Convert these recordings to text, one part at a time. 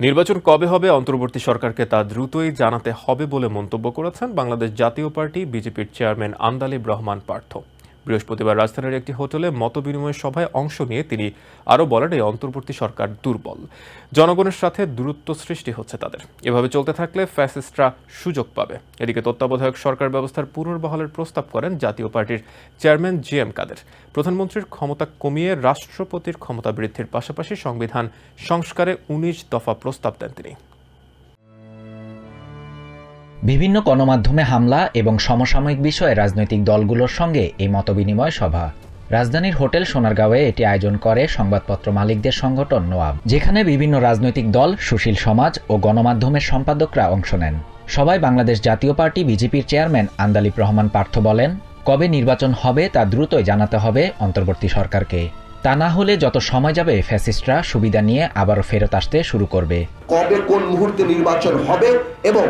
নির্বাচন কবে হবে অন্তর্বর্তী সরকারকে তা দ্রুতই জানাতে হবে বলে মন্তব্য করেছেন বাংলাদেশ জাতীয় পার্টি বিজেপির চেয়ারম্যান আন্দালিব রহমান পার্থ। বৃহস্পতিবার রাজধানীর একটি হোটেলে মতবিনিময় সভায় অংশ নিয়ে তিনি আরও বলেন, এই অন্তর্বর্তী সরকার দুর্বল, জনগণের সাথে দূরত্ব সৃষ্টি হচ্ছে তাদের। এভাবে চলতে থাকলে ফ্যাসিস্টরা সুযোগ পাবে। এদিকে তত্ত্বাবধায়ক সরকার ব্যবস্থার পুনর্বহালের প্রস্তাব করেন জাতীয় পার্টির চেয়ারম্যান জি.এম. কাদের। প্রধানমন্ত্রীর ক্ষমতা কমিয়ে রাষ্ট্রপতির ক্ষমতা বৃদ্ধির পাশাপাশি সংবিধান সংস্কারে ১৯ দফা প্রস্তাব দেন তিনি। বিভিন্ন গণমাধ্যমে হামলা এবং সমসাময়িক বিষয়ে রাজনৈতিক দলগুলোর সঙ্গে এই মতবিনিময় সভা রাজধানীর হোটেল সোনারগাঁওয়ে এটি আয়োজন করে সংবাদপত্র মালিকদের সংগঠন নোয়াব, যেখানে বিভিন্ন রাজনৈতিক দল, সুশীল সমাজ ও গণমাধ্যমের সম্পাদকরা অংশ নেন। সবাই বাংলাদেশ জাতীয় পার্টি বিজেপির চেয়ারম্যান আন্দালিব রহমান পার্থ বলেন, কবে নির্বাচন হবে তা দ্রুতই জানাতে হবে অন্তর্বর্তী সরকারকে। তা না হলে যত সময় যাবে ফ্যাসিস্টরা সুবিধা নিয়ে আবারও ফেরত আসতে শুরু করবে। কবে কোন মুহূর্তে নির্বাচন হবে এবং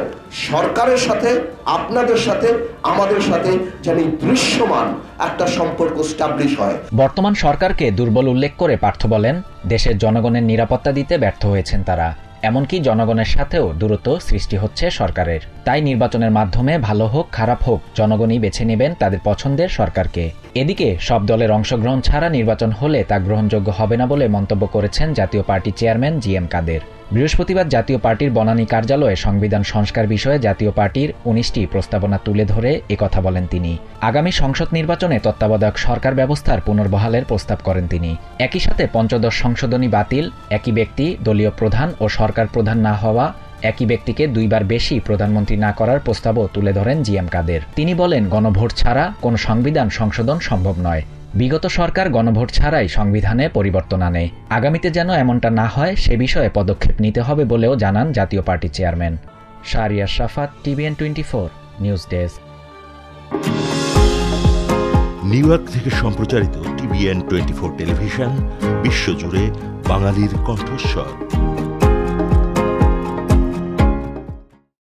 সরকারের সাথে, আপনাদের সাথে, আমাদের সাথে যেন দৃশ্যমান একটা সম্পর্ক স্টাবলিশ হয়। বর্তমান সরকারকে দুর্বল উল্লেখ করে পার্থ বলেন, দেশের জনগণের নিরাপত্তা দিতে ব্যর্থ হয়েছেন তারা। এমনকি জনগণের সাথেও দূরত্ব সৃষ্টি হচ্ছে সরকারের। তাই নির্বাচনের মাধ্যমে ভালো হোক খারাপ হোক জনগণই বেছে নেবেন তাদের পছন্দের সরকারকে। এদিকে সব দলের অংশগ্রহণ ছাড়া নির্বাচন হলে তা গ্রহণযোগ্য হবে না বলে মন্তব্য করেছেন জাতীয় পার্টি চেয়ারম্যান জি.এম. কাদের। বৃহস্পতিবার জাতীয় পার্টির বনানী কার্যালয়ে সংবিধান সংস্কার বিষয়ে জাতীয় পার্টির ১৯টি প্রস্তাবনা তুলে ধরে একথা বলেন তিনি। আগামী সংসদ নির্বাচনে তত্ত্বাবধায়ক সরকার ব্যবস্থার পুনর্বহালের প্রস্তাব করেন তিনি। একই সাথে পঞ্চদশ সংশোধনী বাতিল, একই ব্যক্তি দলীয় প্রধান ও সরকার প্রধান না হওয়া, একই ব্যক্তিকে দুইবার বেশি প্রধানমন্ত্রী না করার প্রস্তাবও তুলে ধরেন জি.এম. কাদের। তিনি বলেন, গণভোট ছাড়া কোনো সংবিধান সংশোধন সম্ভব নয়। বিগত সরকার গণভোট ছাড়াই সংবিধানে পরিবর্তন আনে। আগামীতে যেন এমনটা না হয় সে বিষয়ে পদক্ষেপ নিতে হবে বলেও জানান জাতীয় পার্টি চেয়ারম্যান। শাহরিয়ার শাফাত, TVN 24 news desk. New York থেকে সম্প্রচারিত TVN 24 টেলিভিশন বিশ্বজুড়ে বাঙালির কণ্ঠস্বর।